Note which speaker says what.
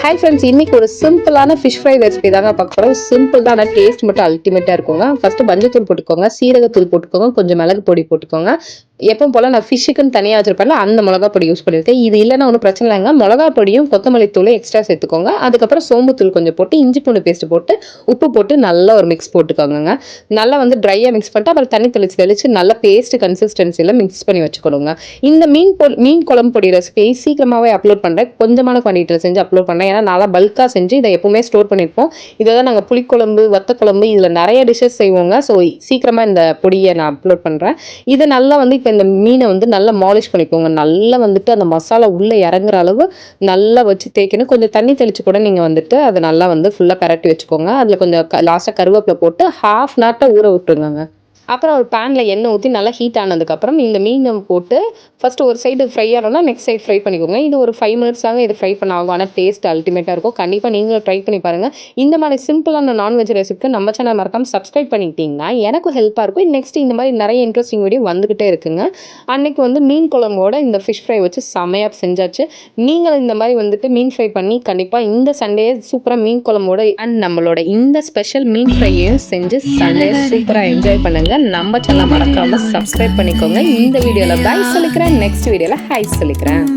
Speaker 1: Hi friends, இன்னைக்கு ஒரு சிம்பிளான ஃபிஷ் ஃப்ரை ரெசிபி தாங்க பார்க்க போறோம். சிம்பிள் தான், ஆனால் டேஸ்ட் மட்டும் அல்டிமேட்டா இருக்குங்க. ஃபர்ஸ்ட் மஞ்சள்தூள் போட்டுக்கோங்க, சீரகத்தூள் போட்டுக்கோங்க, கொஞ்சம் மிளகு பொடி போட்டுக்கோங்க. எப்பவும் போல நான் ஃபிஷ்ஷுக்குன்னு தனியாக வச்சிருப்பேன்ல, அந்த மிளகா பொடி யூஸ் பண்ணியிருக்கேன். இது இல்லைன்னா ஒன்றும் பிரச்சனை இல்லைங்க. மிளகா பொடியும் கொத்தமல்லி தூளும் எக்ஸ்ட்ரா சேர்த்துக்கோங்க. அதுக்கப்புறம் சோம்புத்தூள் கொஞ்சம் போட்டு, இஞ்சி பூண்டு பேஸ்ட் போட்டு, உப்பு போட்டு நல்லா ஒரு மிக்ஸ் போட்டுக்கோங்க. நல்லா வந்து ட்ரையாக மிக்ஸ் பண்ணிட்டு அப்புறம் தண்ணி தெளிச்சு நல்லா பேஸ்ட் கன்சிஸ்டன்சியில் மிக்ஸ் பண்ணி வச்சுக்கணுங்க. இந்த மீன் குழம்பு பொடி ரெசிபி சீக்கிரமாகவே அப்லோட் பண்ணுறேன். கொஞ்சமான குவான்டிட்டியில் செஞ்சு அப்லோட் பண்ணேன். ஏன்னா நல்லா பல்காக செஞ்சு இதை எப்பவுமே ஸ்டோர் பண்ணியிருப்போம். இதை தான் நாங்கள் புளிக்குழம்பு, வத்த குழம்பு, இதில் நிறைய டிஷ்ஷஸ் செய்வோங்க. ஸோ சீக்கிரமாக இந்த பொடியை நான் அப்லோட் பண்ணுறேன். இதை நல்லா வந்து இப்போ இந்த மீனை வந்து நல்லா மாலிஷ் பண்ணிக்கோங்க. நல்லா வந்துட்டு அந்த மசாலா உள்ளே இறங்குற அளவு நல்லா வச்சு தேய்க்கணும். கொஞ்சம் தண்ணி தெளிச்சு கூட நீங்கள் வந்துட்டு அதை நல்லா வந்து ஃபுல்லாக பரட்டி வச்சுக்கோங்க. அதில் கொஞ்சம் லாஸ்ட்டாக கருவேப்பிலை போட்டு ஹாஃப் அன் ஹவர்ட்ட ஊற விட்டுருங்க. அப்புறம் ஒரு பேனில் எண்ணெய் ஊற்றி நல்லா ஹீட் ஆனதுக்கப்புறம் இந்த மீனை போட்டு ஃபஸ்ட்டு ஒரு சைடு ஃப்ரை ஆகணும்னா நெக்ஸ்ட் சைடு ஃப்ரை பண்ணிக்கோங்க. இது ஒரு 5 மினிட்ஸாக இது ஃப்ரை பண்ண ஆகும். ஆனால் டேஸ்ட் அல்டிமேட்டாக இருக்கும். கண்டிப்பாக நீங்களும் ட்ரை பண்ணி பாருங்கள். இந்த மாதிரி சிம்பிளான நான்வெஜ் ரெசிபிக்கு நம்ம சேனல் மறக்காமல் சப்ஸ்கிரைப் பண்ணிக்கிட்டிங்கன்னா எனக்கும் ஹெல்ப்பாக இருக்கும். நெக்ஸ்ட் இந்த மாதிரி நிறைய இன்ட்ரெஸ்டிங் வீடியோ வந்துக்கிட்டே இருக்குங்க. அன்னைக்கு வந்து மீன் குழம்போட இந்த ஃபிஷ் ஃப்ரை வச்சு செமையாக செஞ்சாச்சு. நீங்கள் இந்த மாதிரி வந்துட்டு மீன் ஃப்ரை பண்ணி கண்டிப்பாக இந்த சண்டே சூப்பராக மீன் குழம்போட அண்ட் நம்மளோட இந்த ஸ்பெஷல் மீன் ஃப்ரையையும் செஞ்சு சண்டே சூப்பராக என்ஜாய் பண்ணுங்கள். நம்ம சேனலை மறக்காம சப்ஸ்கிரைப் பண்ணிக்கோங்க. இந்த வீடியோல பை சொல்லிக்கிறேன், நெக்ஸ்ட் வீடியோல ஹாய் சொல்லிக்கிறேன்.